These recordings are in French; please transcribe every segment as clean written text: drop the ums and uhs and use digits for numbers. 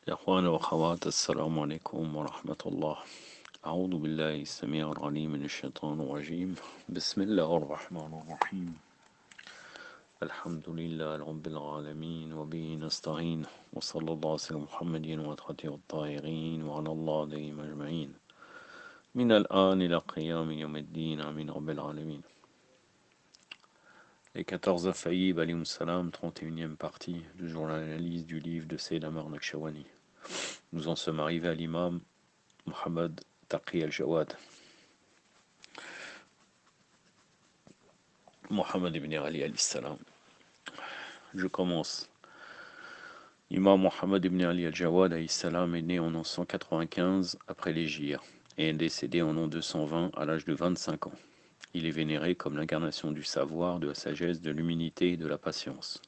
يا أخوان وأخوات السلام عليكم ورحمة الله. أعوذ بالله السميع العليم من الشيطان الرجيم. بسم الله الرحمن الرحيم. الحمد لله رب العالمين وبه نستعين وصلى الله على محمد وآله الطاهرين وعلى الله دائما أجمعين من الآن إلى قيام يوم الدين آمين رب العالمين. Les 14 infaillibles, alayhim salam, 31e partie du journaliste du livre de Sayyid Amar Naqshawani. Nous en sommes arrivés à l'imam Muhammad Taqi al-Jawad, Muhammad ibn Ali alayhi salam. Je commence. Imam Muhammad ibn Ali al-Jawad alayhi salam est né en 995 après l'Hégire et est décédé en an 220 à l'âge de 25 ans. Il est vénéré comme l'incarnation du savoir, de la sagesse, de l'humilité et de la patience.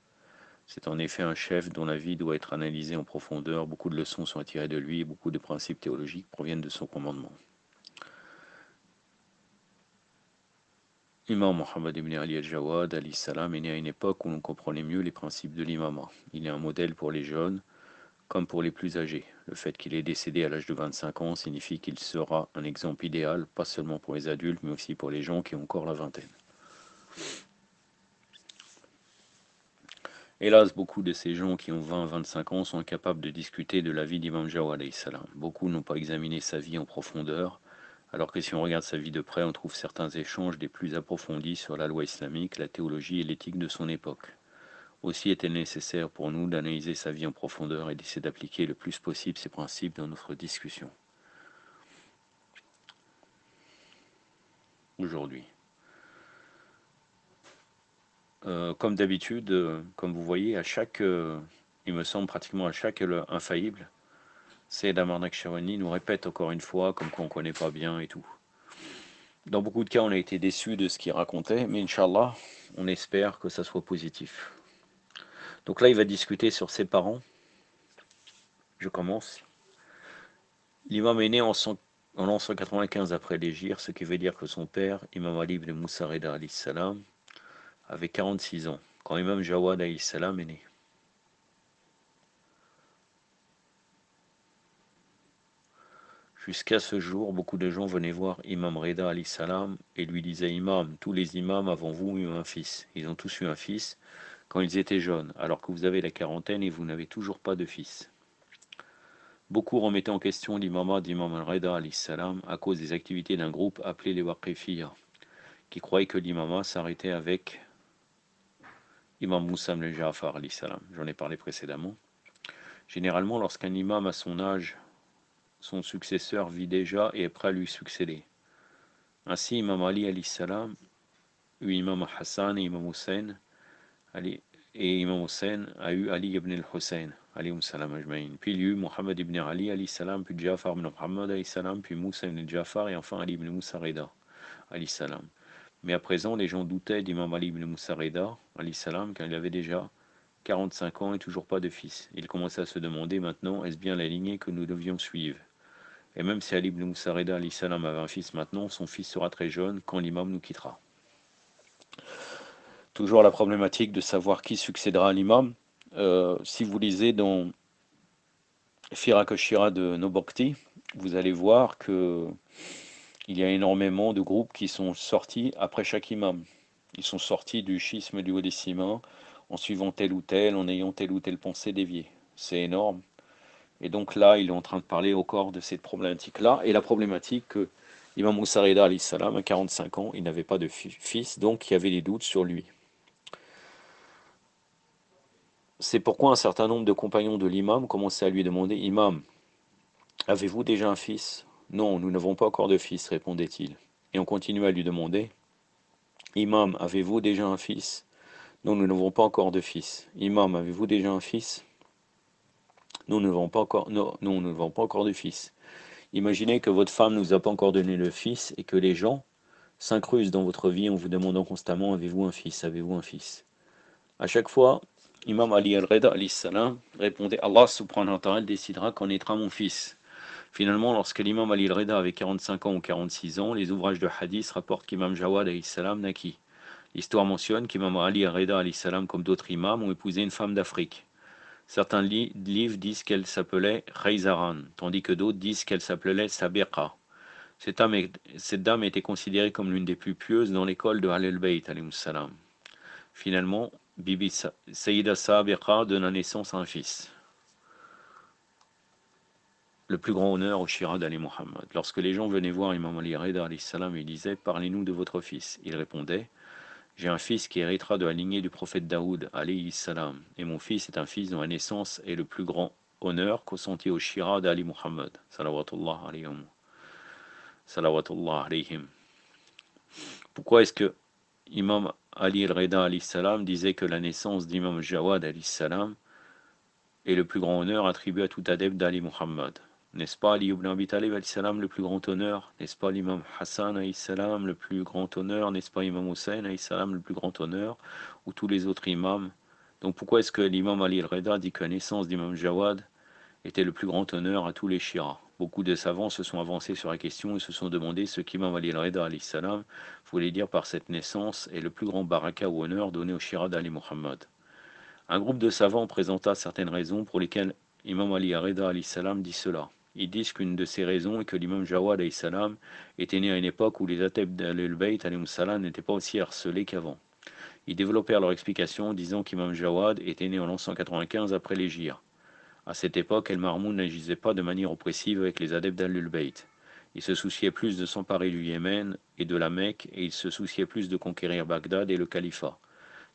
C'est en effet un chef dont la vie doit être analysée en profondeur, beaucoup de leçons sont tirées de lui et beaucoup de principes théologiques proviennent de son commandement. Imam Muhammad ibn Ali al-Jawad alayhi salam est né à une époque où l'on comprenait mieux les principes de l'imama. Il est un modèle pour les jeunes comme pour les plus âgés. Le fait qu'il est décédé à l'âge de 25 ans signifie qu'il sera un exemple idéal, pas seulement pour les adultes, mais aussi pour les gens qui ont encore la vingtaine. Hélas, beaucoup de ces gens qui ont 20-25 ans sont incapables de discuter de la vie d'Imam Jawad alayhi salam. Beaucoup n'ont pas examiné sa vie en profondeur, alors que si on regarde sa vie de près, on trouve certains échanges des plus approfondis sur la loi islamique, la théologie et l'éthique de son époque. Aussi est-il nécessaire pour nous d'analyser sa vie en profondeur et d'essayer d'appliquer le plus possible ces principes dans notre discussion. Aujourd'hui. Comme d'habitude, comme vous voyez, il me semble pratiquement à chaque infaillible, Sayyid Amar Naqshawani nous répète encore une fois comme qu'on ne connaît pas bien et tout. Dans beaucoup de cas, on a été déçus de ce qu'il racontait, mais Inch'Allah, on espère que ça soit positif. Donc là, il va discuter sur ses parents. Je commence. L'imam est né en l'an 195 après l'Hégire, ce qui veut dire que son père, Imam Ali ibn Musa Rida alayhi salam, avait 46 ans, quand Imam Jawad alayhi salam est né. Jusqu'à ce jour, beaucoup de gens venaient voir Imam Rida alayhi salam et lui disaient: Imam, tous les imams avant vous ont eu un fils. Ils ont tous eu un fils quand ils étaient jeunes, alors que vous avez la quarantaine et vous n'avez toujours pas de fils. Beaucoup remettaient en question l'imama d'Imam Rida alayhi salam à cause des activités d'un groupe appelé les Waqifiyya, qui croyaient que l'imama s'arrêtait avec Imam Moussa ibn Ja'far alayhi salam. J'en ai parlé précédemment. Généralement, lorsqu'un imam a son âge, son successeur vit déjà et est prêt à lui succéder. Ainsi, Imam Ali alayhi salam eut Imam Hassan et Imam Hussein, et Imam Hussein a eu Ali ibn al-Hussein, alayhim salam ajma'in. Puis il y eut Muhammad ibn Ali alayhi salam, puis Ja'far ibn Muhammad alayhi salam, puis Moussa ibn Ja'far, et enfin Ali ibn Moussa Rida alayhi salam. Mais à présent, les gens doutaient d'Imam Ali ibn Moussa Rida alayhi salam, car il avait déjà 45 ans et toujours pas de fils. Ils commençaient à se demander maintenant, est-ce bien la lignée que nous devions suivre? Et même si Ali ibn Moussa Rida alayhi salam avait un fils maintenant, son fils sera très jeune quand l'imam nous quittera. Toujours la problématique de savoir qui succédera à l'imam. Si vous lisez dans Firak-Shira de Nobokti, vous allez voir que il y a énormément de groupes qui sont sortis après chaque imam. Ils sont sortis du schisme du Haut-Décimain en suivant tel ou tel, en ayant telle ou telle pensée déviée. C'est énorme. Et donc là, il est en train de parler encore de cette problématique-là. Et la problématique que Imam Moussa Rida alayhi salam, à 45 ans, il n'avait pas de fils, donc il y avait des doutes sur lui. C'est pourquoi un certain nombre de compagnons de l'imam commençaient à lui demander: Imam, avez-vous déjà un fils? Non, nous n'avons pas encore de fils, répondait-il. Et on continuait à lui demander: Imam, avez-vous déjà un fils? Non, nous n'avons pas encore de fils. Imam, avez-vous déjà un fils? Non, nous n'avons pas encore, non, nous n'avons pas encore de fils. Imaginez que votre femme ne nous a pas encore donné le fils et que les gens s'incrustent dans votre vie en vous demandant constamment: avez-vous un fils? Avez-vous un fils? À chaque fois, Imam Ali al-Rida alayhi salam répondait: Allah subhanahu wa ta'ala décidera quand naîtra mon fils. Finalement, lorsque l'imam Ali al-Rida avait 45 ans ou 46 ans, les ouvrages de hadith rapportent qu'Imam Jawad alayhi salam naquit. L'histoire mentionne qu'Imam Ali al-Rida alayhi salam, comme d'autres imams, ont épousé une femme d'Afrique. Certains livres disent qu'elle s'appelait Khayzaran, tandis que d'autres disent qu'elle s'appelait Sabiqa. Cette dame était considérée comme l'une des plus pieuses dans l'école de Ahlul Bayt, alayhi salam. Finalement, Bibi Sayyida Sabiqa donna naissance à un fils. Le plus grand honneur au Shira d'Ali Muhammad. Lorsque les gens venaient voir Imam Ali Rida alayhi salam, ils disaient: parlez-nous de votre fils. Il répondait: j'ai un fils qui héritera de la lignée du prophète Daoud alayhi salam, et mon fils est un fils dont la naissance est le plus grand honneur consenti au Shira d'Ali Muhammad. Salawatullah alayhim. Salawatullah alayhim. Pourquoi est-ce que Imam Ali al-Rida alayhi salam disait que la naissance d'Imam Jawad alayhi salam est le plus grand honneur attribué à tout adepte d'Ali Muhammad? N'est-ce pas Ali ibn Abi Talib alayhi salam le plus grand honneur? N'est-ce pas l'imam Hassan alayhi salam le plus grand honneur? N'est-ce pas l'imam Hussein alayhi salam le plus grand honneur? Ou tous les autres imams? Donc pourquoi est-ce que l'imam Ali al-Rida dit que la naissance d'Imam Jawad était le plus grand honneur à tous les Shiras? Beaucoup de savants se sont avancés sur la question et se sont demandé ce qu'Imam Ali al-Rida alayhi salam voulait dire par cette naissance et le plus grand baraka ou honneur donné au Shira d'Ali Muhammad. Un groupe de savants présenta certaines raisons pour lesquelles Imam Ali al-Rida alayhi salam dit cela. Ils disent qu'une de ces raisons est que l'imam Jawad alayhi salam était né à une époque où les adeptes d'Ahlul Bayt alayhi salam n'étaient pas aussi harcelés qu'avant. Ils développèrent leur explication en disant qu'Imam Jawad était né en l'an 195 après l'Hégire. À cette époque, El Marmoun n'agissait pas de manière oppressive avec les adeptes d'Ahlul Bayt. Il se souciait plus de s'emparer du Yémen et de la Mecque, et il se souciait plus de conquérir Bagdad et le califat.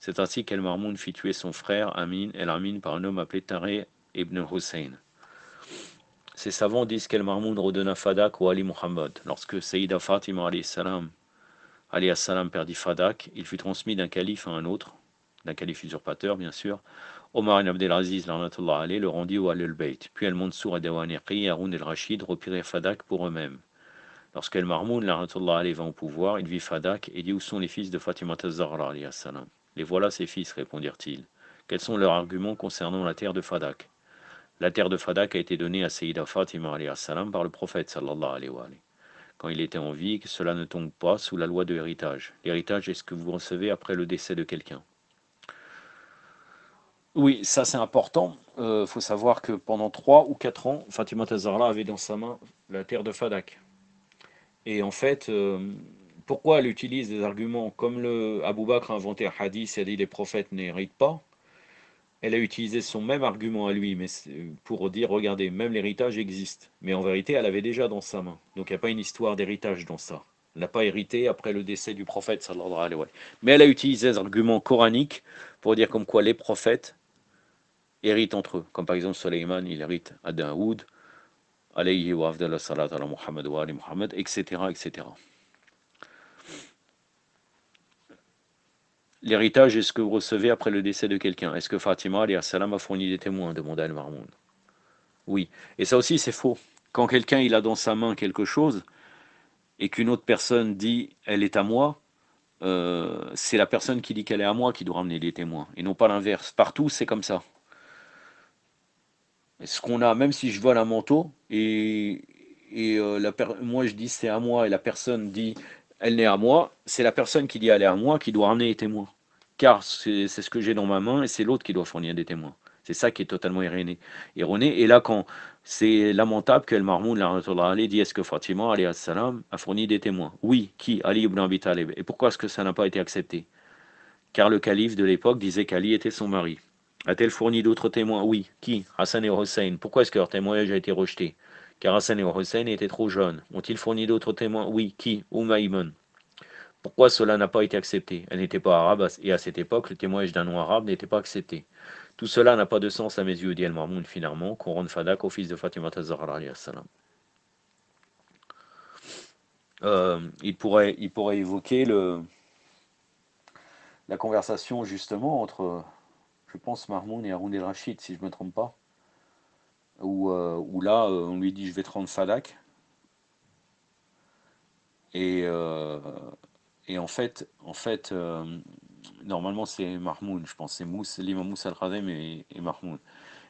C'est ainsi qu'El Marmoun fit tuer son frère Amin el-Amin par un homme appelé Tariq ibn Hussein. Ces savants disent qu'El Marmoun redonna Fadak au Ali Muhammad. Lorsque Sayyida Fatima alayhi salam perdit Fadak, il fut transmis d'un calife à un autre, d'un calife usurpateur bien sûr. Omar ibn Abdelaziz le rendit au Ahlul Bayt. Puis Al-Mansour et Dawaniqi et Haroun el-Rachid reprirent Fadak pour eux-mêmes. Lorsqu'El Marmoun vint au pouvoir, il vit Fadak et dit: où sont les fils de Fatima az-Zahra alayhi salam? Les voilà ces fils, répondirent-ils. Quels sont leurs arguments concernant la terre de Fadak? La terre de Fadak a été donnée à Sayyida Fatima alayhi salam par le prophète sallallahu alayhi wa alayhi. Quand il était en vie, que cela ne tombe pas sous la loi de l'héritage. L'héritage est ce que vous recevez après le décès de quelqu'un. Oui, ça c'est important. Faut savoir que pendant 3 ou 4 ans, Fatima az-Zahra avait dans sa main la terre de Fadak. Et en fait, pourquoi elle utilise des arguments comme le Abu Bakr a inventé un hadith et a dit les prophètes n'héritent pas? Elle a utilisé son même argument à lui, mais pour dire, regardez, même l'héritage existe. Mais en vérité, elle avait déjà dans sa main. Donc il n'y a pas une histoire d'héritage dans ça. Elle n'a pas hérité après le décès du prophète, sallallahu alayhi wa sallam. Mais elle a utilisé des arguments coraniques pour dire comme quoi les prophètes héritent entre eux. Comme par exemple, Sulayman, il hérite à Daoud, alayhi wa afdallah salat ala Muhammad wa ali Muhammad, etc., etc. L'héritage est ce que vous recevez après le décès de quelqu'un. Est-ce que Fatima alayhi salam a fourni des témoins? Demanda Al-Marmoun. Oui. Et ça aussi, c'est faux. Quand quelqu'un il a dans sa main quelque chose et qu'une autre personne dit elle est à moi, c'est la personne qui dit qu'elle est à moi qui doit ramener les témoins et non pas l'inverse. Partout, c'est comme ça. Ce qu'on a, même si je vole un manteau et moi je dis c'est à moi et la personne dit elle n'est à moi, c'est la personne qui dit elle est à moi qui doit ramener les témoins. Car c'est ce que j'ai dans ma main et c'est l'autre qui doit fournir des témoins. C'est ça qui est totalement erroné. Et là, quand c'est lamentable que El Marmoun dit: est-ce que Fatima alayhi salam a fourni des témoins? Oui, qui? Ali ibn Abi Talib. Et pourquoi est-ce que ça n'a pas été accepté? Car le calife de l'époque disait qu'Ali était son mari. A-t-elle fourni d'autres témoins? Oui. Qui? Hassan et Hussein. Pourquoi est-ce que leur témoignage a été rejeté? Car Hassan et Hussein étaient trop jeunes. Ont-ils fourni d'autres témoins? Oui. Qui? Maïmun. Pourquoi cela n'a pas été accepté? Elle n'était pas arabe et à cette époque, le témoignage d'un nom arabe n'était pas accepté. Tout cela n'a pas de sens à mes yeux, dit Al-Marmoun finalement, qu'on rende Fadak au fils de Fatima az-Zahra alayhi salam. Il pourrait évoquer la conversation justement entre, je pense, Marmoun et Haroun el-Rachid, si je ne me trompe pas, où là, on lui dit: je vais te rendre Fadak. Et, en fait, normalement c'est Marmoun, je pense, c'est l'imam Moussa al-Khazem et Marmoun.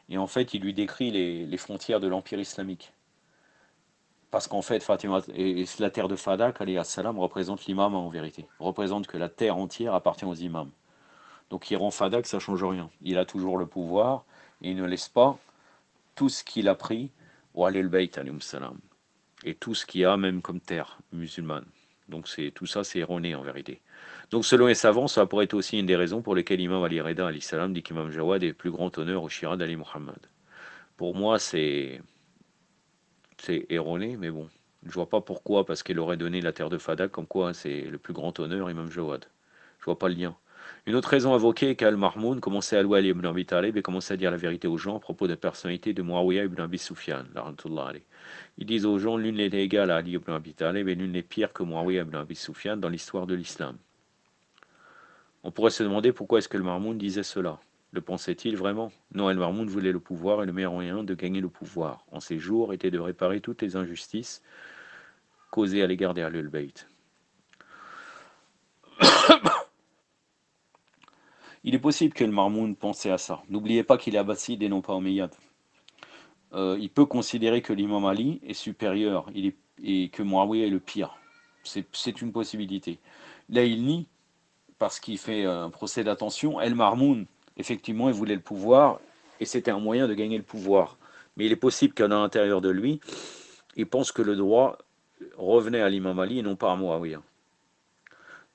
Et en fait, il lui décrit les frontières de l'Empire islamique. Parce qu'en fait, Fatima et la terre de Fadak, alayhi salam, représente l'imam en vérité. Représente que la terre entière appartient aux imams. Donc il rend Fadak, ça change rien. Il a toujours le pouvoir, Et il ne laisse pas tout ce qu'il a pris au Ahlul Bayt, alayhim salam, et tout ce qu'il y a même comme terre musulmane. Donc tout ça c'est erroné en vérité. Donc selon les savants, ça pourrait être aussi une des raisons pour lesquelles Imam Ali Reda alayhi salam dit qu'Imam Jawad est le plus grand honneur au Shira d'Ali Muhammad. Pour moi c'est erroné, mais bon. Je vois pas pourquoi, parce qu'elle aurait donné la terre de Fadak, comme quoi c'est le plus grand honneur, Imam Jawad. Je vois pas le lien. Une autre raison invoquée est qu'Al-Mahmoud commençait à louer Ali ibn Abi Talib et commençait à dire la vérité aux gens à propos de la personnalité de Muawiyah ibn Abi Sufyan. Ils disent aux gens l'une est égale à Ali ibn Abi Talib et l'une n'est pire que Muawiyah ibn Abi Sufyan dans l'histoire de l'islam. On pourrait se demander pourquoi est-ce que le Marmoun disait cela. Le pensait-il vraiment? Non, El Marmoun voulait le pouvoir et le meilleur moyen de gagner le pouvoir en ces jours était de réparer toutes les injustices causées à l'égard des Ahlul Bayt. Il est possible que le Marmoun pensait à ça. N'oubliez pas qu'il est abbasside et non pas omeyyade. Il peut considérer que l'imam Ali est supérieur et que Muawiyah est le pire. C'est une possibilité. Là, il nie parce qu'il fait un procès d'attention. El Marmoun, effectivement, il voulait le pouvoir et c'était un moyen de gagner le pouvoir. Mais il est possible qu'à l'intérieur de lui, il pense que le droit revenait à l'imam Ali et non pas à Muawiyah.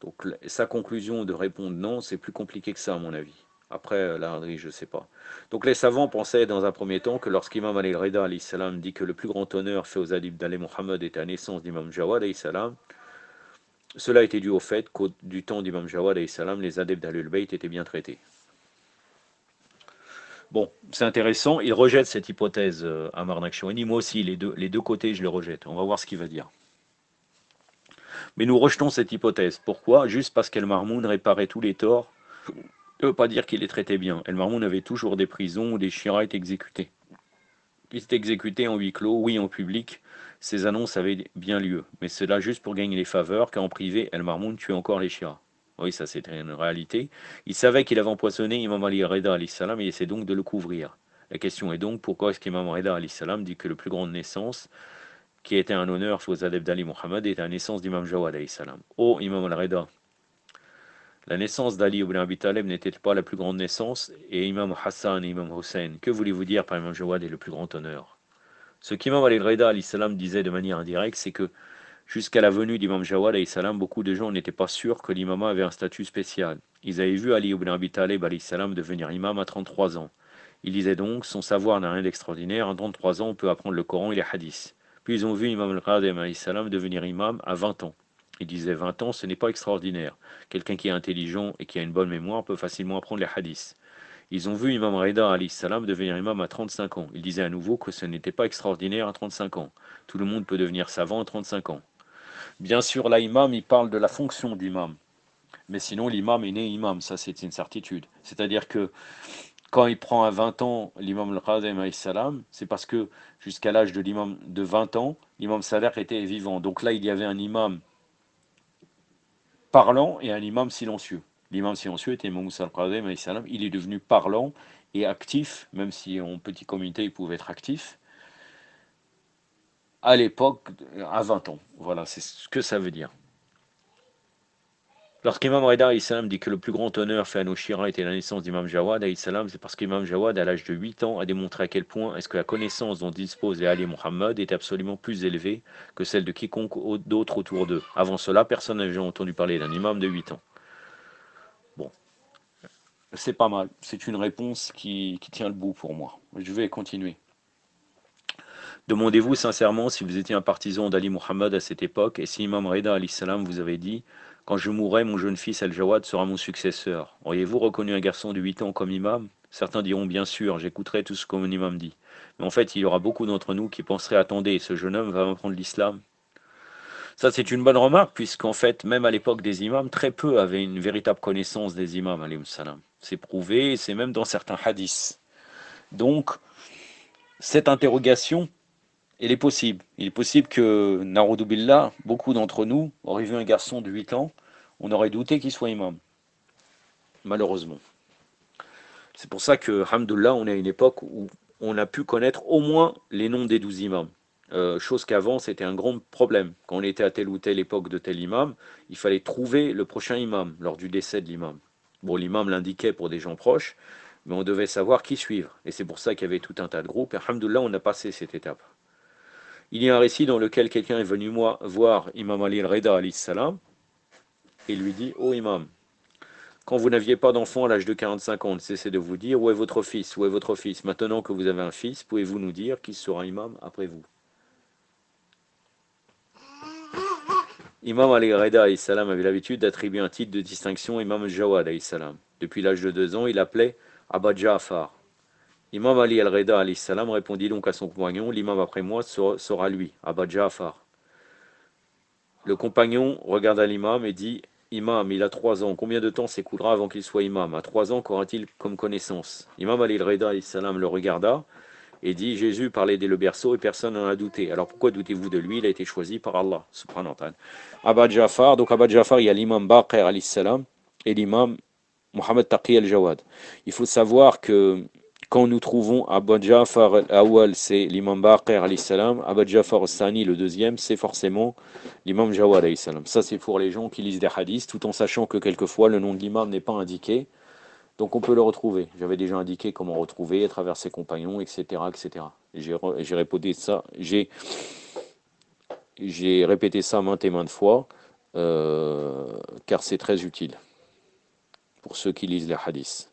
Donc sa conclusion de répondre non, c'est plus compliqué que ça à mon avis. Après, là, je ne sais pas. Donc les savants pensaient dans un premier temps que lorsqu'Imam Ali Rida alayhi salam dit que le plus grand honneur fait aux adibs d'Ali Muhammad était la naissance d'Imam Jawad alayhi salam, cela était dû au fait qu'au du temps d'Imam Jawad alayhi salam, les adeptes d'Ahlul Bayt étaient bien traités. Bon, c'est intéressant, il rejette cette hypothèse, Amar Nakshawani. Moi aussi, les deux côtés, je les rejette. On va voir ce qu'il va dire. Mais nous rejetons cette hypothèse. Pourquoi? Juste parce qu'El Marmoun réparait tous les torts. Ne veut pas dire qu'il les traitait bien. El Marmoun avait toujours des prisons où des chiras étaient exécutés. Ils étaient exécutés en huis clos, oui en public. Ces annonces avaient bien lieu. Mais cela juste pour gagner les faveurs, car en privé, El Marmoun tuait encore les chiras. Oui, ça c'était une réalité. Il savait qu'il avait empoisonné Imam Ali Reda alayhi salam et il essaie donc de le couvrir. La question est donc pourquoi est-ce qu'Imam Reda alayhi salam dit que le plus grande naissance, qui était un honneur aux adeptes d'Ali Muhammad, était la naissance d'Imam Jawad alayhi salam. Oh Imam al-Reda, la naissance d'Ali ibn Abi Talib n'était pas la plus grande naissance, et Imam Hassan et Imam Hussein, que voulez-vous dire par Imam Jawad est le plus grand honneur? Ce qu'Imam Ali Reda alayhi salam disait de manière indirecte, c'est que jusqu'à la venue d'Imam Jawad alayhi salam, beaucoup de gens n'étaient pas sûrs que l'imam avait un statut spécial. Ils avaient vu Ali ibn Abi Talib alayhi salam devenir imam à 33 ans. Ils disaient donc, son savoir n'a rien d'extraordinaire, à 33 ans on peut apprendre le Coran et les hadiths. Puis ils ont vu Imam al-Qadim alayhi salam devenir imam à 20 ans. Ils disaient 20 ans, ce n'est pas extraordinaire. Quelqu'un qui est intelligent et qui a une bonne mémoire peut facilement apprendre les hadiths. Ils ont vu Imam Reda alayhi salam devenir imam à 35 ans. Ils disaient à nouveau que ce n'était pas extraordinaire à 35 ans. Tout le monde peut devenir savant à 35 ans. Bien sûr, là, imam, il parle de la fonction d'imam. Mais sinon, l'imam est né imam, ça c'est une certitude. C'est-à-dire que quand il prend à 20 ans l'imam al-Qadim alayhi salam, c'est parce que jusqu'à l'âge de l'imam de 20 ans, l'imam Saleh était vivant. Donc là, il y avait un imam parlant et un imam silencieux. L'imam silencieux était Imam Moussa al-Qadim alayhi salam. Il est devenu parlant et actif, même si en petit comité il pouvait être actif, à l'époque, à 20 ans. Voilà, c'est ce que ça veut dire. Lorsqu'Imam Reda salam dit que le plus grand honneur fait à nos Shira était la naissance d'Imam Jawad salam, c'est parce qu'Imam Jawad, à l'âge de 8 ans, a démontré à quel point est-ce que la connaissance dont dispose les Ali Muhammad est absolument plus élevée que celle de quiconque d'autre autour d'eux. Avant cela, personne n'avait jamais entendu parler d'un imam de 8 ans. Bon, c'est pas mal. C'est une réponse qui tient le bout pour moi. Je vais continuer. Demandez-vous sincèrement si vous étiez un partisan d'Ali Muhammad à cette époque et si Imam Reda salam vous avait dit quand je mourrai, mon jeune fils Al-Jawad sera mon successeur. Auriez-vous reconnu un garçon de 8 ans comme imam? Certains diront bien sûr, j'écouterai tout ce que mon imam dit. Mais en fait, il y aura beaucoup d'entre nous qui penseraient attendez, ce jeune homme va m'apprendre l'islam. Ça, c'est une bonne remarque, puisqu'en fait, même à l'époque des imams, très peu avaient une véritable connaissance des imams, alayhi salam. C'est prouvé, c'est même dans certains hadiths. Donc, cette interrogation, elle est possible. Il est possible que, Narodou Billah, beaucoup d'entre nous auraient vu un garçon de 8 ans, on aurait douté qu'il soit imam. Malheureusement. C'est pour ça que, alhamdoulilah, on est à une époque où on a pu connaître au moins les noms des 12 imams. Chose qu'avant, c'était un grand problème. Quand on était à telle ou telle époque de tel imam, il fallait trouver le prochain imam lors du décès de l'imam. Bon, l'imam l'indiquait pour des gens proches, Mais on devait savoir qui suivre. Et c'est pour ça qu'il y avait tout un tas de groupes. Et alhamdoulilah, on a passé cette étape. Il y a un récit dans lequel quelqu'un est venu voir Imam Ali al-Rida alayhi salam et lui dit: Ô imam, quand vous n'aviez pas d'enfant à l'âge de 45 ans, on ne cessait de vous dire: où est votre fils? Où est votre fils? Maintenant que vous avez un fils, pouvez-vous nous dire qui sera imam après vous? Imam Ali al-Rida alayhi salam avait l'habitude d'attribuer un titre de distinction à Imam al-Jawad alayhi salam. Depuis l'âge de 2 ans, il appelait Abba Ja'far. Imam Ali al-Rida alayhi salam répondit donc à son compagnon: l'imam après moi sera lui, Abba Ja'far. Le compagnon regarda l'imam et dit: Imam, il a 3 ans, combien de temps s'écoulera avant qu'il soit imam? À 3 ans, qu'aura-t-il comme connaissance? Imam Ali al-Rida alayhi salam le regarda et dit: Jésus parlait dès le berceau et personne n'en a douté. Alors pourquoi doutez-vous de lui? Il a été choisi par Allah, subhanahu wa ta'ala. Abba Ja'far, donc Abba Ja'far, il y a l'imam Baqir alayhi salam et l'imam Mohammed Taqi al-Jawad. Il faut savoir que quand nous trouvons Abba Ja'far al-Awwal, c'est l'imam Baqir alayhi salam, Abba Ja'far al-Thani, le deuxième, c'est forcément l'imam Jawad alayhi salam. Ça, c'est pour les gens qui lisent des hadiths, tout en sachant que quelquefois le nom de l'imam n'est pas indiqué. Donc on peut le retrouver. J'avais déjà indiqué comment retrouver à travers ses compagnons, etc., etc. J'ai répété ça, j'ai répété ça maintes et maintes fois, car c'est très utile pour ceux qui lisent les hadiths.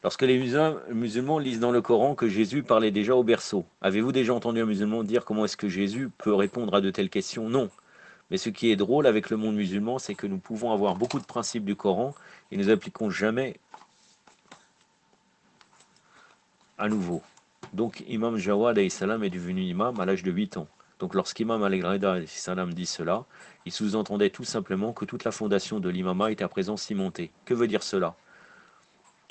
Lorsque les musulmans lisent dans le Coran que Jésus parlait déjà au berceau, avez-vous déjà entendu un musulman dire comment est-ce que Jésus peut répondre à de telles questions? Non. Mais ce qui est drôle avec le monde musulman, c'est que nous pouvons avoir beaucoup de principes du Coran et nous appliquons jamais à nouveau. Donc Imam Jawad alayhi salam est devenu imam à l'âge de 8 ans. Donc lorsqu'Imam al-Rida alayhi salam dit cela, il sous-entendait tout simplement que toute la fondation de l'imama était à présent cimentée. Que veut dire cela?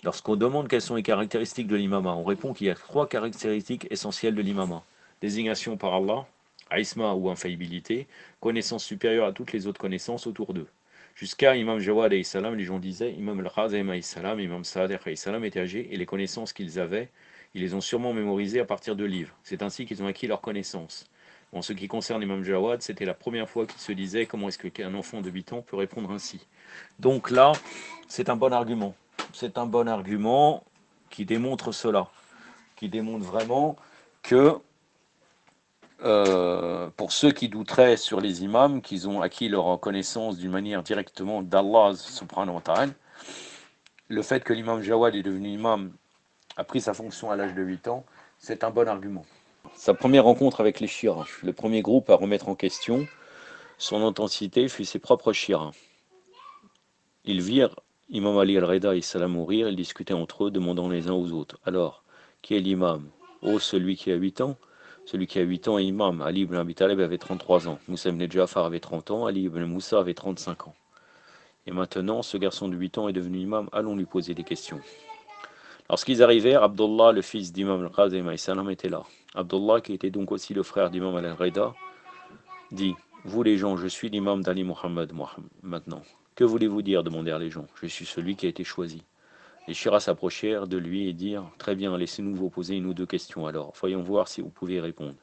Lorsqu'on demande quelles sont les caractéristiques de l'imama, on répond qu'il y a 3 caractéristiques essentielles de l'imama. Désignation par Allah, aïsma ou infaillibilité, connaissance supérieure à toutes les autres connaissances autour d'eux. Jusqu'à Imam Jawad alayhi salam, les gens disaient Imam al-Khazem alayhi salam, Imam Sadiq alayhi salam étaient âgés et les connaissances qu'ils avaient, ils les ont sûrement mémorisées à partir de livres. C'est ainsi qu'ils ont acquis leurs connaissances. En ce qui concerne Imam Jawad, c'était la première fois qu'il se disait comment est-ce qu'un enfant de 8 ans peut répondre ainsi. Donc là, c'est un bon argument. C'est un bon argument qui démontre cela, qui démontre vraiment que pour ceux qui douteraient sur les imams, qu'ils ont acquis leur connaissance d'une manière directement d'Allah subhanahu wa ta'ala, le fait que l'imam Jawad est devenu imam, a pris sa fonction à l'âge de 8 ans, c'est un bon argument. Sa première rencontre avec les Shiras, le premier groupe à remettre en question son authenticité fut ses propres Shiras. Ils virent Imam Ali al-Rida et Salam mourir, ils discutaient entre eux, demandant les uns aux autres: alors, qui est l'imam? Oh, celui qui a 8 ans. Celui qui a 8 ans est imam. Ali ibn Abi Talib avait 33 ans. Moussa ibn Ja'far avait 30 ans. Ali ibn Moussa avait 35 ans. Et maintenant, ce garçon de 8 ans est devenu imam. Allons lui poser des questions. Lorsqu'ils arrivèrent, Abdullah, le fils d'Imam al-Qazim alayhi salam, était là. Abdullah, qui était donc aussi le frère d'Imam al-Rida, dit: vous les gens, je suis l'imam d'Ali Muhammad maintenant. Que voulez-vous dire? Demandèrent les gens. Je suis celui qui a été choisi. Les Shiras s'approchèrent de lui et dirent: très bien, laissez-nous vous poser une ou deux questions alors. Voyons voir si vous pouvez y répondre.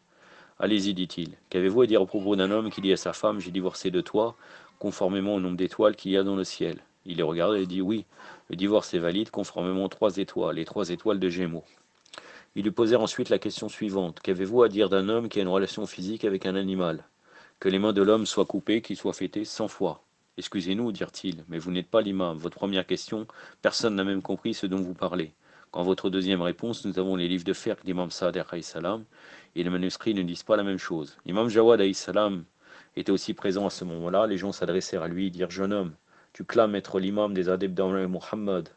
Allez-y, dit-il. Qu'avez-vous à dire au propos d'un homme qui dit à sa femme: j'ai divorcé de toi, conformément au nombre d'étoiles qu'il y a dans le ciel? Il les regarda et dit: oui, le divorce est valide conformément aux 3 étoiles, les 3 étoiles de Gémeaux. Ils lui posèrent ensuite la question suivante: qu'avez-vous à dire d'un homme qui a une relation physique avec un animal? Que les mains de l'homme soient coupées, qu'il soit fêté 100 fois. Excusez-nous, dirent-ils, mais vous n'êtes pas l'imam. Votre première question, personne n'a même compris ce dont vous parlez. Quand votre deuxième réponse, nous avons les livres de fer d'Imam Sadiq alayhi salam, et les manuscrits ne disent pas la même chose. Imam Jawad alayhi salam était aussi présent à ce moment-là. Les gens s'adressèrent à lui et dirent: jeune homme, tu clames être l'imam des adeptes d'Amr Muhammad.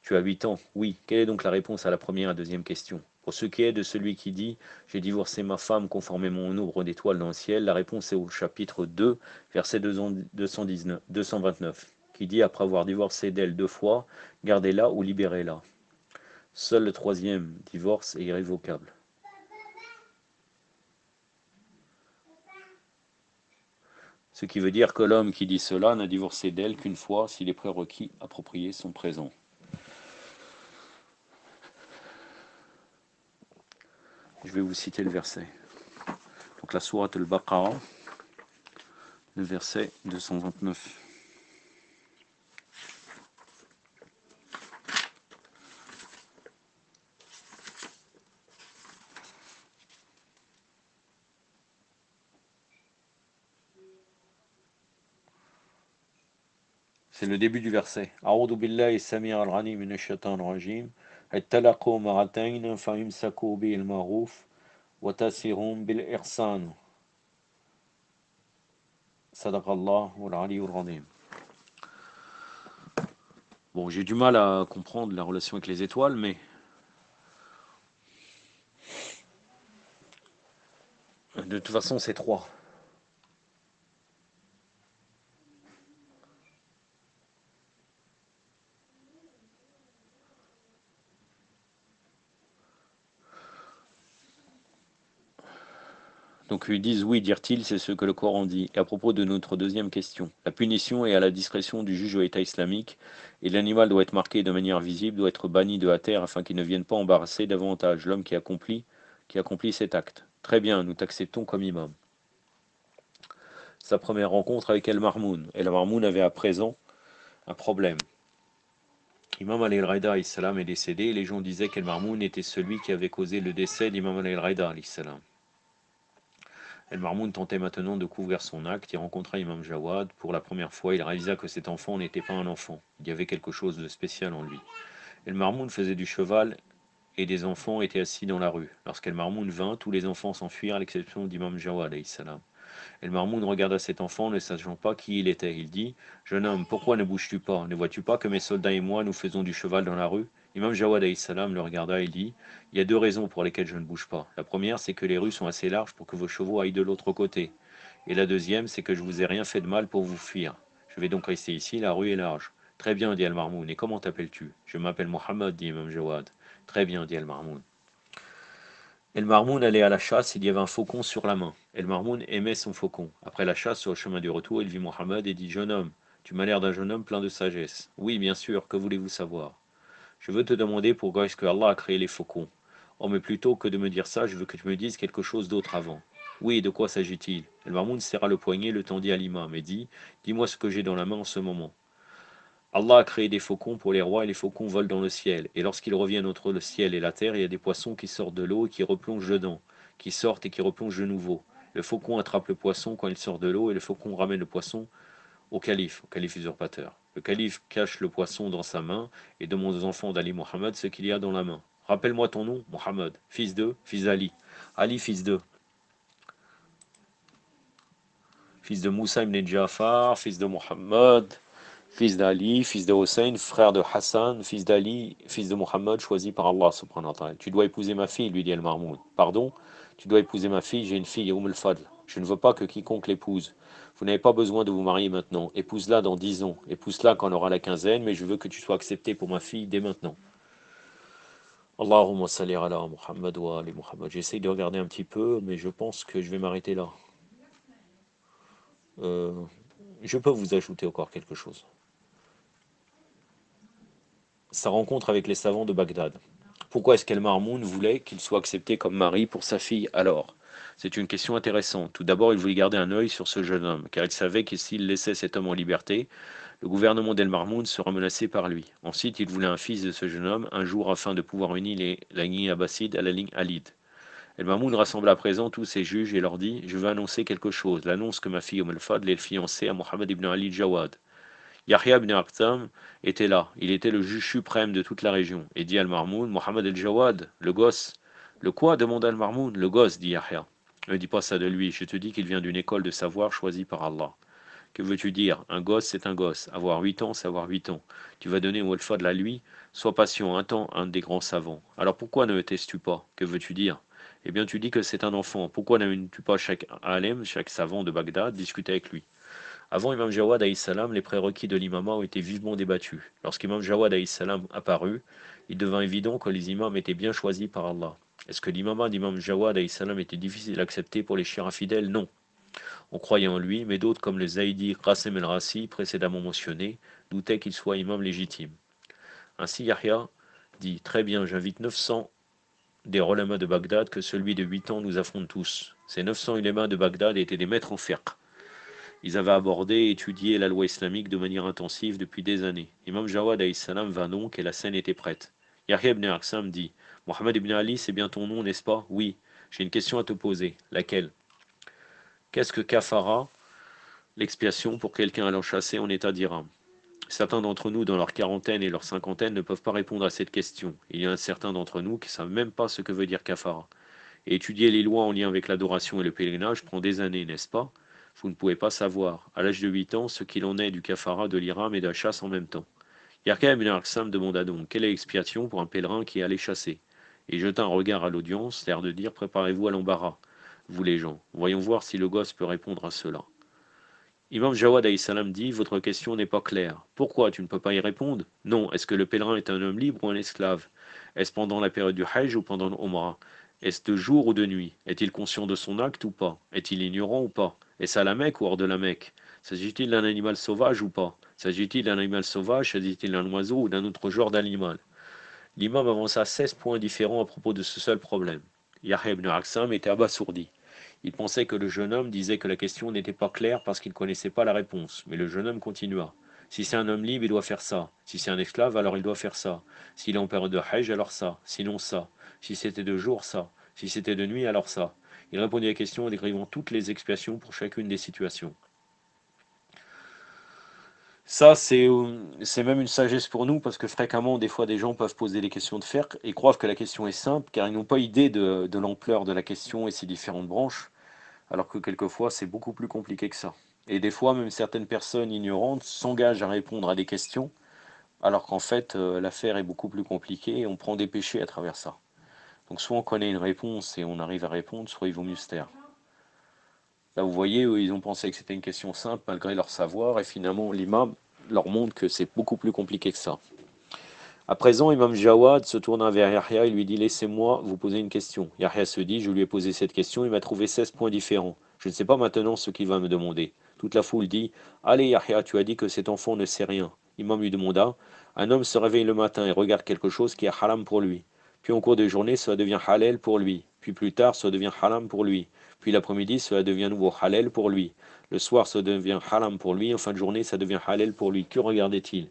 Tu as 8 ans. Oui. Quelle est donc la réponse à la première et deuxième question? Pour ce qui est de celui qui dit: j'ai divorcé ma femme conformément au nombre d'étoiles dans le ciel, la réponse est au chapitre 2, verset 229, qui dit: après avoir divorcé d'elle 2 fois, gardez-la ou libérez-la. Seul le 3e divorce est irrévocable. Ce qui veut dire que l'homme qui dit cela n'a divorcé d'elle qu'une fois si les prérequis appropriés sont présents. Je vais vous citer le verset. Donc la sourate al-Baqarah, le verset 229. C'est le début du verset. A'udhu billahi samir al-alim minash shaitanir rajim. Ittalaqu maratayn fa imsaku bil ma'ruf wa tasirum bil ihsan. Sadaqallah wal aliyyul azim. Bon, j'ai du mal à comprendre la relation avec les étoiles, mais de toute façon, c'est trois. Donc ils disent oui, dirent-ils, c'est ce que le Coran dit. Et à propos de notre deuxième question, la punition est à la discrétion du juge de l'État islamique, et l'animal doit être marqué de manière visible, doit être banni de la terre afin qu'il ne vienne pas embarrasser davantage l'homme qui accomplit cet acte. Très bien, nous t'acceptons comme imam. Sa première rencontre avec El Marmoun. El Marmoun avait à présent un problème. Imam al-Raida est décédé, et les gens disaient qu'El Marmoun était celui qui avait causé le décès d'Imam al-Raida. El Marmoun tentait maintenant de couvrir son acte. Il rencontra Imam Jawad. Pour la première fois, il réalisa que cet enfant n'était pas un enfant. Il y avait quelque chose de spécial en lui. El Marmoun faisait du cheval et des enfants étaient assis dans la rue. Lorsqu'El Marmoun vint, tous les enfants s'enfuirent à l'exception d'Imam Jawad. El Marmoun regarda cet enfant, ne sachant pas qui il était. Il dit: Jeune homme, pourquoi ne bouges-tu pas? Ne vois-tu pas que mes soldats et moi, nous faisons du cheval dans la rue? Imam Jawad le regarda et dit: Il y a deux raisons pour lesquelles je ne bouge pas. La première, c'est que les rues sont assez larges pour que vos chevaux aillent de l'autre côté. Et la deuxième, c'est que je vous ai rien fait de mal pour vous fuir. Je vais donc rester ici, la rue est large. Très bien, dit El Marmoun. Et comment t'appelles-tu? Je m'appelle Mohammed, dit Imam Jawad. Très bien, dit El Marmoun. El Marmoun allait à la chasse, il y avait un faucon sur la main. El Marmoun aimait son faucon. Après la chasse, sur le chemin du retour, il vit Mohammed et dit: Jeune homme, tu m'as l'air d'un jeune homme plein de sagesse. Oui, bien sûr, que voulez-vous savoir? Je veux te demander pourquoi est-ce que Allah a créé les faucons. Oh, mais plutôt que de me dire ça, je veux que tu me dises quelque chose d'autre avant. Oui, de quoi s'agit-il? El Marmoun serra le poignet, le tendit à l'imam et dit: Dis-moi ce que j'ai dans la main en ce moment. Allah a créé des faucons pour les rois et les faucons volent dans le ciel. Et lorsqu'ils reviennent entre le ciel et la terre, il y a des poissons qui sortent de l'eau et qui replongent dedans, qui sortent et qui replongent de nouveau. Le faucon attrape le poisson quand il sort de l'eau et le faucon ramène le poisson au calife usurpateur. Le calife cache le poisson dans sa main et demande aux enfants d'Ali Mohammed ce qu'il y a dans la main. Rappelle-moi ton nom, Mohammed, fils d'Ali. Ali, fils de Moussa ibn Jafar, fils de Mohammed, fils d'Ali, fils de Hossein, frère de Hassan, fils d'Ali, fils de Mohammed, choisi par Allah subhanahu wa ta'ala. Tu dois épouser ma fille, lui dit Al-Marmoun. Pardon? Tu dois épouser ma fille, j'ai une fille, al-Fadl. Je ne veux pas que quiconque l'épouse. Vous n'avez pas besoin de vous marier maintenant. Épouse-la dans 10 ans. Épouse-la quand on aura la quinzaine, mais je veux que tu sois accepté pour ma fille dès maintenant. Allahumma salli ala Muhammad wa ali Muhammad. J'essaye de regarder un petit peu, mais je pense que je vais m'arrêter là. Euh, je peux vous ajouter encore quelque chose. Sa rencontre avec les savants de Bagdad. Pourquoi est-ce qu'El Marmoun voulait qu'il soit accepté comme mari pour sa fille alors? C'est une question intéressante. Tout d'abord, il voulait garder un œil sur ce jeune homme, car il savait que s'il laissait cet homme en liberté, le gouvernement d'El Marmoun serait menacé par lui. Ensuite, il voulait un fils de ce jeune homme, un jour afin de pouvoir unir la ligne abbasside à la ligne alide. El Marmoun rassembla à présent tous ses juges et leur dit: Je veux annoncer quelque chose, l'annonce que ma fille Al-Fadl est fiancée à Mohammed ibn Ali Jawad. Yahya ibn Akhtam était là, il était le juge suprême de toute la région, et dit Al-Marmoun: Mohammed el-Jawad, le gosse. Le quoi? Demanda Al-Marmoun. Le gosse, dit Yahya. Ne dis pas ça de lui, je te dis qu'il vient d'une école de savoir choisie par Allah. Que veux-tu dire? Un gosse, c'est un gosse. Avoir 8 ans, c'est avoir 8 ans. Tu vas donner au Al-Fadl à lui? Sois patient, un temps, un des grands savants. Alors pourquoi ne testes-tu pas? Que veux-tu dire? Eh bien, tu dis que c'est un enfant. Pourquoi n'amènes-tu pas chaque alem, chaque savant de Bagdad, discuter avec lui? Avant Imam Jawad salam, les prérequis de l'imama ont été vivement débattus. Lorsqu'Imam Jawad salam apparut, il devint évident que les imams étaient bien choisis par Allah. Est-ce que l'imama d'Imam Jawad salam était difficile à accepter pour les chiens infidèles? Non. On croyait en lui, mais d'autres comme le Zaïdi Qasim el-Rassi, précédemment mentionné, doutaient qu'il soit imam légitime. Ainsi Yahya dit: Très bien, j'invite 900 des ulama de Bagdad que celui de 8 ans nous affronte tous. Ces 900 ulama de Bagdad étaient des maîtres en fiqh. Ils avaient abordé et étudié la loi islamique de manière intensive depuis des années. Imam Jawad alayhi salam vint donc et la scène était prête. Yahya ibn Aqsam dit: Mohammed ibn Ali, c'est bien ton nom, n'est-ce pas? Oui. J'ai une question à te poser. Laquelle? Qu'est-ce que kafara, l'expiation pour quelqu'un allant chasser en état d'Iram? Certains d'entre nous, dans leur quarantaine et leur cinquantaine, ne peuvent pas répondre à cette question. Il y a certains d'entre nous qui ne savent même pas ce que veut dire kafara. Et étudier les lois en lien avec l'adoration et le pèlerinage prend des années, n'est-ce pas? Vous ne pouvez pas savoir, à l'âge de 8 ans, ce qu'il en est du kafara, de l'Iram et de la chasse en même temps. Yarka ibn Aqsam demanda donc: quelle est l'expiation pour un pèlerin qui est allé chasser? Et jeta un regard à l'audience, l'air de dire: préparez-vous à l'embarras, vous les gens. Voyons voir si le gosse peut répondre à cela. Imam Jawad alayhi salam dit: votre question n'est pas claire. Pourquoi tu ne peux pas y répondre? Non. Est-ce que le pèlerin est un homme libre ou un esclave? Est-ce pendant la période du Hajj ou pendant l'Umrah? Est-ce de jour ou de nuit? Est-il conscient de son acte ou pas? Est-il ignorant ou pas? Est-ce à la Mecque ou hors de la Mecque? S'agit-il d'un animal sauvage ou pas? S'agit-il d'un animal sauvage? S'agit-il d'un oiseau ou d'un autre genre d'animal? L'imam avança 16 points différents à propos de ce seul problème. Yahya ibn Aqsam était abasourdi. Il pensait que le jeune homme disait que la question n'était pas claire parce qu'il ne connaissait pas la réponse. Mais le jeune homme continua: si c'est un homme libre, il doit faire ça. Si c'est un esclave, alors il doit faire ça. S'il est en période de Hajj, alors ça. Sinon ça. Si c'était de jour, ça. Si c'était de nuit, alors ça. Il répondit à la question en décrivant toutes les expiations pour chacune des situations. Ça, c'est même une sagesse pour nous, parce que fréquemment, des fois, des gens peuvent poser des questions de fiqh et croient que la question est simple, car ils n'ont pas idée de l'ampleur de la question et ses différentes branches, alors que quelquefois, c'est beaucoup plus compliqué que ça. Et des fois, même certaines personnes ignorantes s'engagent à répondre à des questions, alors qu'en fait, l'affaire est beaucoup plus compliquée et on prend des péchés à travers ça. Donc soit on connaît une réponse et on arrive à répondre, soit il vaut mieux se taire. Là, vous voyez, eux, ils ont pensé que c'était une question simple malgré leur savoir, et finalement, l'imam leur montre que c'est beaucoup plus compliqué que ça. À présent, Imam Jawad se tourna vers Yahya et lui dit: laissez-moi vous poser une question. Yahya se dit: je lui ai posé cette question, il m'a trouvé 16 points différents. Je ne sais pas maintenant ce qu'il va me demander. Toute la foule dit: allez Yahya, tu as dit que cet enfant ne sait rien. Imam lui demanda: un homme se réveille le matin et regarde quelque chose qui est haram pour lui. Puis en cours de journée, cela devient halal pour lui. Puis plus tard, cela devient haram pour lui. Puis l'après-midi, cela devient nouveau halal pour lui. Le soir, ça devient haram pour lui. En fin de journée, ça devient halal pour lui. Que regardait-il?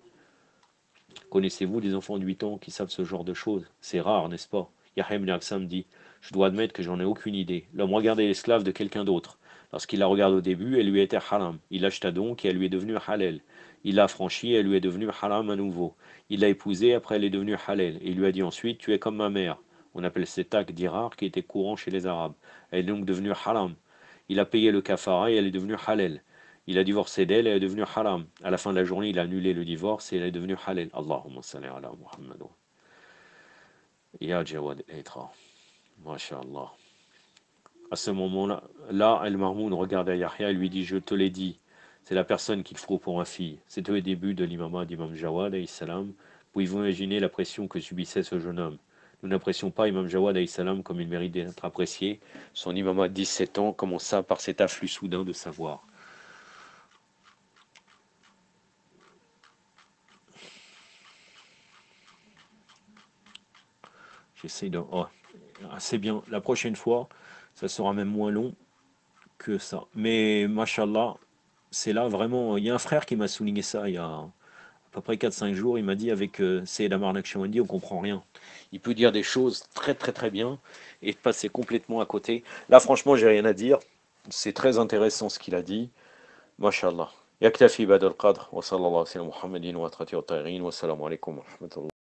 Connaissez-vous des enfants de 8 ans qui savent ce genre de choses? C'est rare, n'est-ce pas? Yahya ibn Aqsam dit: je dois admettre que j'en ai aucune idée. L'homme regardait l'esclave de quelqu'un d'autre. Lorsqu'il la regarde au début, elle lui était haram. Il l'acheta donc et elle lui est devenue halal. Il l'a affranchie et elle lui est devenue haram à nouveau. Il l'a épousée, après elle est devenue halal. Et il lui a dit ensuite: tu es comme ma mère. On appelle cet acte d'Irar qui était courant chez les Arabes. Elle est donc devenue haram. Il a payé le kafara et elle est devenue halal. Il a divorcé d'elle et elle est devenue haram. À la fin de la journée, il a annulé le divorce et elle est devenue halal. Allahumma salli ala Muhammad. Ya Jawad Eitra. Masha'Allah. À ce moment-là, Al-Mahmoud regarde à Yahya et lui dit: je te l'ai dit, c'est la personne qu'il faut pour un fille. C'était au début de l'imamah d'Imam Jawad alayhi salam. Pouvez-vous imaginer la pression que subissait ce jeune homme? Nous n'apprécions pas Imam Jawad alayhi salam comme il mérite d'être apprécié. Son imamah de 17 ans commença par cet afflux soudain de savoir. J'essaye de... Oh, c'est bien. La prochaine fois, ça sera même moins long que ça. Mais, mashallah, c'est là vraiment... Il y a un frère qui m'a souligné ça il y a à peu près 4-5 jours. Il m'a dit avec Seyed Amar Naqshbandi, on comprend rien. Il peut dire des choses très très très bien et passer complètement à côté. Là, franchement, j'ai rien à dire. C'est très intéressant ce qu'il a dit. Mashallah. يكتفي بهذا القدر وصلى الله على سيدنا محمد وعلى آله وصحبه وسلم. والسلام عليكم ورحمة الله.